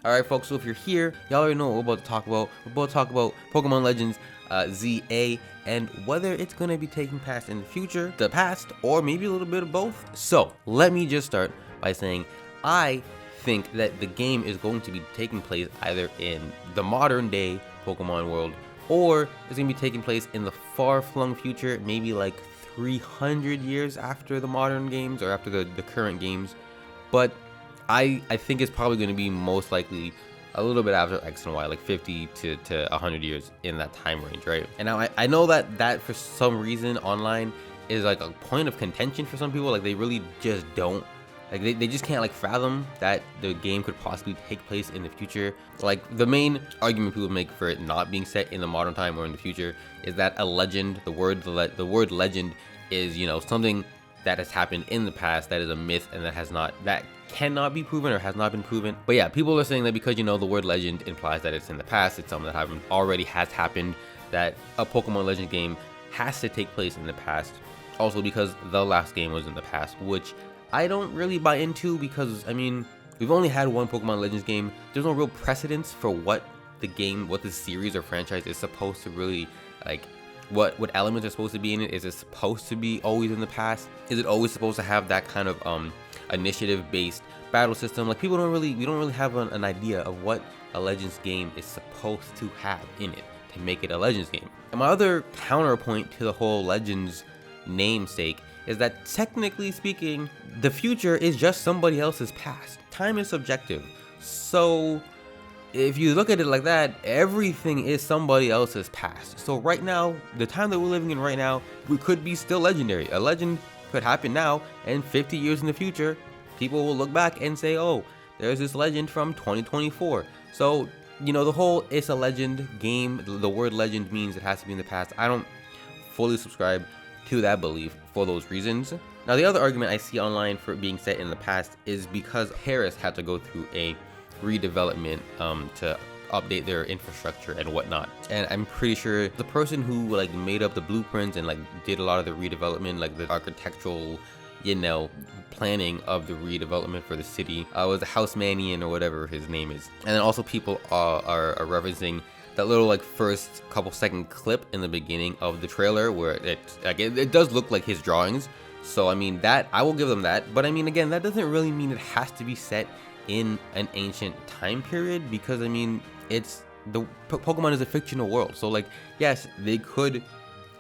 Alright folks, so if you're here, y'all already know what we're about to talk about. We're about to talk about Pokemon Legends Z-A and whether it's going to be taking place in the future, the past, or maybe a little bit of both. So let me just start by saying I think that the game is going to be taking place either in the modern day Pokemon world, or it's going to be taking place in the far-flung future, maybe like 300 years after the modern games or after the current games. But I think it's probably going to be most likely a little bit after X and Y, like 50 to 100 years in that time range, right? And now I know that for some reason online is like a point of contention for some people. Like they really just don't, like they just can't like fathom that the game could possibly take place in the future. Like the main argument people make for it not being set in the modern time or in the future is that a legend, the word legend is, you know, something that has happened in the past that is a myth and that cannot be proven or has not been proven. But yeah, people are saying that because, you know, the word legend implies that it's in the past, it's something that already has happened, that a Pokemon Legend game has to take place in the past. Also because the last game was in the past, which I don't really buy into, because I mean, we've only had one Pokemon Legends game. There's no real precedence for what the series or franchise is supposed to really like. What elements are supposed to be in it? Is it supposed to be always in the past? Is it always supposed to have that kind of initiative based battle system? Like we don't really have an idea of what a Legends game is supposed to have in it to make it a Legends game. And my other counterpoint to the whole Legends namesake is that technically speaking, the future is just somebody else's past. Time is subjective. So if you look at it like that, everything is somebody else's past. So right now, the time that we're living in right now, we could be still legendary. A legend could happen now, and 50 years in the future, people will look back and say, oh, there's this legend from 2024. So, you know, the whole it's a legend game, the word legend means it has to be in the past. I don't fully subscribe to that belief for those reasons. Now, the other argument I see online for it being set in the past is because Paris had to go through a redevelopment to update their infrastructure and whatnot, and I'm pretty sure the person who like made up the blueprints and like did a lot of the redevelopment, like the architectural, you know, planning of the redevelopment for the city, was a Housemanian or whatever his name is. And then also people are referencing that little like first couple second clip in the beginning of the trailer where it does look like his drawings. So I mean, that I will give them that, but I mean, again, that doesn't really mean it has to be set in an ancient time period, because I mean, it's the Pokemon is a fictional world. So like, yes, they could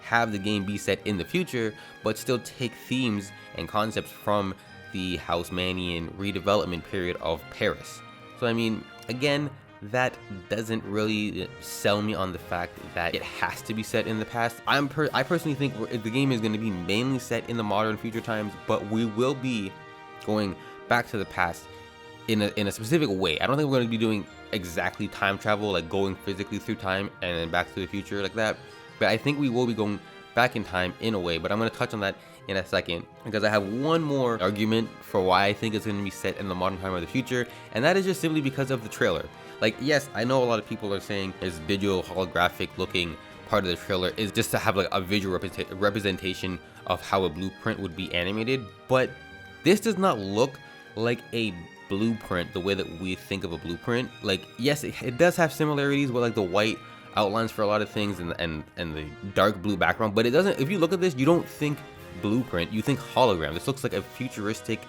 have the game be set in the future, but still take themes and concepts from the Housemanian redevelopment period of Paris. So I mean, again, that doesn't really sell me on the fact that it has to be set in the past. I personally think the game is going to be mainly set in the modern future times, but we will be going back to the past in a specific way. I don't think we're going to be doing exactly time travel, like going physically through time and then back to the future like that. But I think we will be going back in time in a way, but I'm going to touch on that in a second, because I have one more argument for why I think it's going to be set in the modern time or the future, and that is just simply because of the trailer. Like, yes, I know a lot of people are saying this digital holographic looking part of the trailer is just to have like a visual representation of how a blueprint would be animated, but this does not look like a blueprint the way that we think of a blueprint. Like, yes, it does have similarities with like the white outlines for a lot of things and the dark blue background, but it doesn't, if you look at this, you don't think blueprint, you think hologram. This looks like a futuristic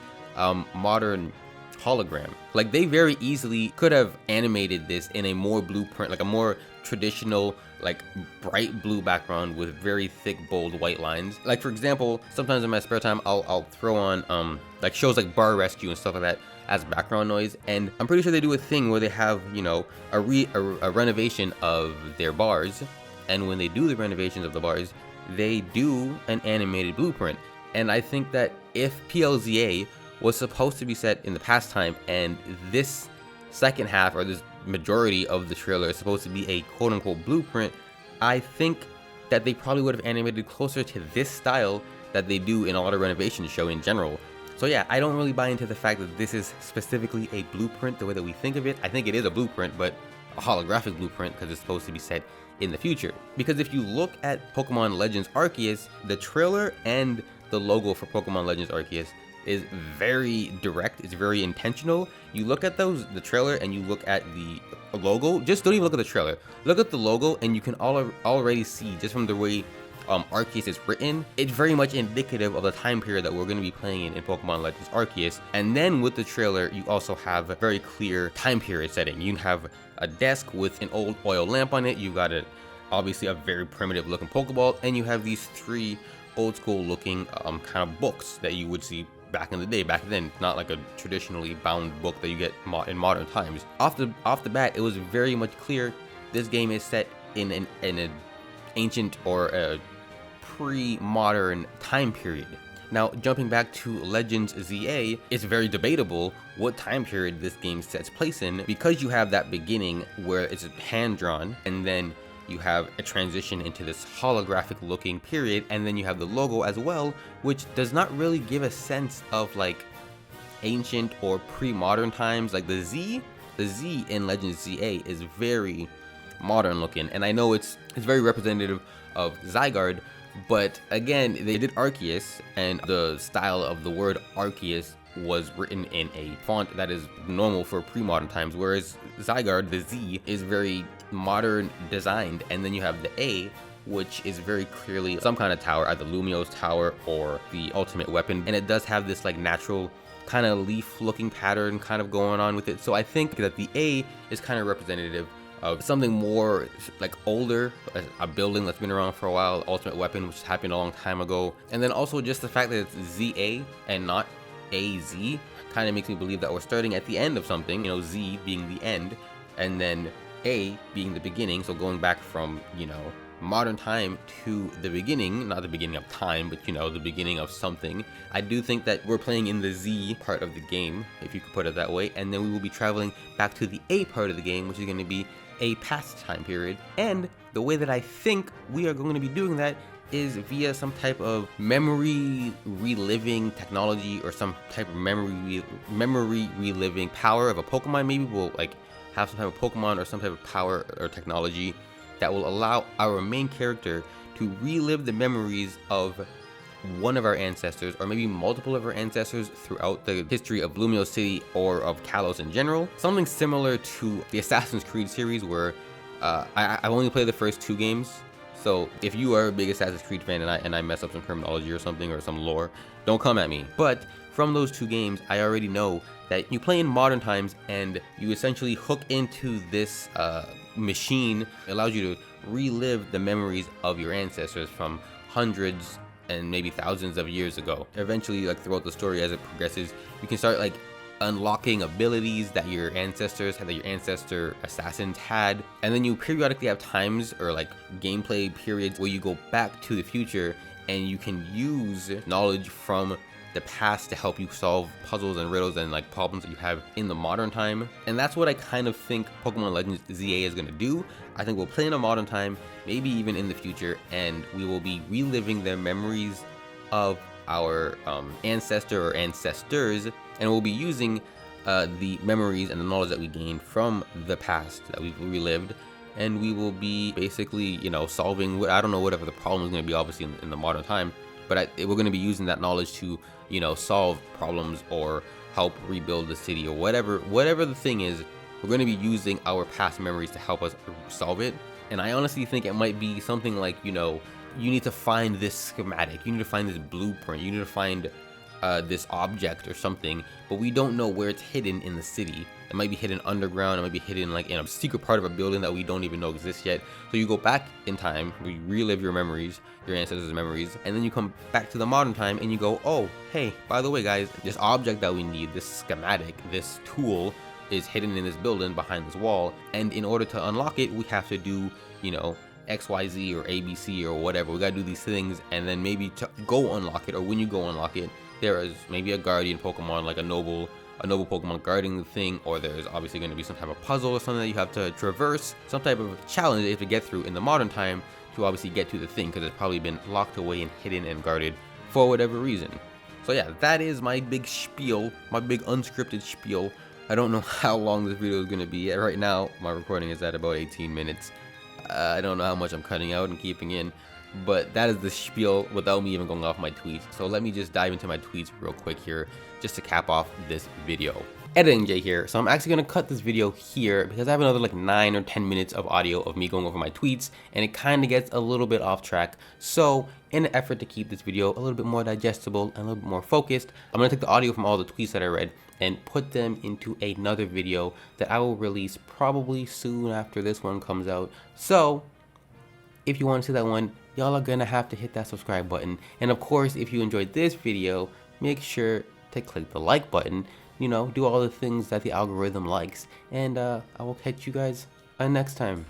modern hologram. Like, they very easily could have animated this in a more blueprint, like a more traditional, like bright blue background with very thick bold white lines. Like, for example, sometimes in my spare time I'll throw on like shows like Bar Rescue and stuff like that as background noise, and I'm pretty sure they do a thing where they have, you know, a renovation of their bars, and when they do the renovations of the bars, they do an animated blueprint. And I think that if PLZA was supposed to be set in the past time, and this second half or this majority of the trailer is supposed to be a quote-unquote blueprint, I think that they probably would have animated closer to this style that they do in a lot of renovations show in general. So yeah, I don't really buy into the fact that this is specifically a blueprint the way that we think of it. I think it is a blueprint, but a holographic blueprint, because it's supposed to be set in the future. Because if you look at Pokemon Legends Arceus, the trailer and the logo for Pokemon Legends Arceus is very direct. It's very intentional. You look at the trailer and you look at the logo. Just don't even look at the trailer. Look at the logo and you can already see just from the way Arceus is written, it's very much indicative of the time period that we're going to be playing in Pokemon Legends Arceus. And then with the trailer, you also have a very clear time period setting. You have a desk with an old oil lamp on it. You got obviously a very primitive looking Pokeball, and you have these 3 old school looking kind of books that you would see back in the day. Back then, not like a traditionally bound book that you get in modern times. Off the bat, it was very much clear this game is set in an ancient or a pre-modern time period. Now, jumping back to Legends Z-A, it's very debatable what time period this game sets place in, because you have that beginning where it's hand-drawn, and then you have a transition into this holographic looking period, and then you have the logo as well, which does not really give a sense of like ancient or pre-modern times. Like the Z in Legends Z-A is very modern looking, and I know it's very representative of Zygarde, but again, they did Arceus, and the style of the word Arceus was written in a font that is normal for pre-modern times, whereas Zygarde, the Z, is very modern designed, and then you have the A, which is very clearly some kind of tower, either Lumio's tower or the ultimate weapon, and it does have this like natural kind of leaf looking pattern kind of going on with it. So I think that the A is kind of representative of something more like older, a building that's been around for a while, ultimate weapon, which happened a long time ago. And then also just the fact that it's ZA and not AZ kind of makes me believe that we're starting at the end of something, you know, Z being the end and then A being the beginning. So going back from, you know, modern time to the beginning, not the beginning of time, but you know, the beginning of something. I do think that we're playing in the Z part of the game, if you could put it that way, and then we will be traveling back to the A part of the game, which is going to be a past time period. And the way that I think we are going to be doing that is via some type of memory reliving technology, or some type of memory reliving power of a Pokemon. Maybe we'll like have some type of Pokemon or some type of power or technology that will allow our main character to relive the memories of one of our ancestors, or maybe multiple of our ancestors throughout the history of Lumio City or of Kalos in general. Something similar to the Assassin's Creed series, where I've only played the first 2 games. So if you are a big Assassin's Creed fan and I mess up some terminology or something or some lore, don't come at me. But from those 2 games, I already know that you play in modern times and you essentially hook into this machine. It allows you to relive the memories of your ancestors from hundreds and maybe thousands of years ago. Eventually, like throughout the story as it progresses, you can start like unlocking abilities that your ancestors had, that your ancestor assassins had, and then you periodically have times or like gameplay periods where you go back to the future and you can use knowledge from the past to help you solve puzzles and riddles and like problems that you have in the modern time. And that's what I kind of think Pokemon Legends Z-A is going to do. I think we'll play in a modern time, maybe even in the future, and we will be reliving the memories of our ancestor or ancestors, and we'll be using the memories and the knowledge that we gained from the past that we've relived, and we will be basically, you know, solving, I don't know, whatever the problem is going to be, obviously in the modern time, but we're going to be using that knowledge to, you know, solve problems or help rebuild the city, or whatever the thing is. We're going to be using our past memories to help us solve it. And I honestly think it might be something like, you know, you need to find this schematic, you need to find this blueprint, you need to find this object or something, but we don't know where it's hidden in the city. It might be hidden underground, it might be hidden like in a secret part of a building that we don't even know exists yet. So you go back in time, you relive your memories, your ancestors' memories, and then you come back to the modern time and you go, oh, hey, by the way guys, this object that we need, this schematic, this tool is hidden in this building behind this wall, and in order to unlock it, we have to do, you know, XYZ or ABC or whatever. We gotta do these things, and then maybe to go unlock it, or when you go unlock it, there is maybe a guardian Pokemon, like a noble Pokemon guarding the thing, or there's obviously going to be some type of puzzle or something that you have to traverse, some type of challenge that you have to get through in the modern time to obviously get to the thing, because it's probably been locked away and hidden and guarded for whatever reason. So yeah, that is my big spiel, my big unscripted spiel. I don't know how long this video is going to be. Right now, my recording is at about 18 minutes. I don't know how much I'm cutting out and keeping in, But that is the spiel without me even going off my tweets. So let me just dive into my tweets real quick here, just to cap off this video. Editing Jay here. So I'm actually gonna cut this video here because I have another like 9 or 10 minutes of audio of me going over my tweets, and it kind of gets a little bit off track. So in an effort to keep this video a little bit more digestible and a little bit more focused, I'm gonna take the audio from all the tweets that I read and put them into another video that I will release probably soon after this one comes out. So if you want to see that one, y'all are gonna have to hit that subscribe button. And of course, if you enjoyed this video, make sure to click the like button. You know, do all the things that the algorithm likes. And I will catch you guys next time.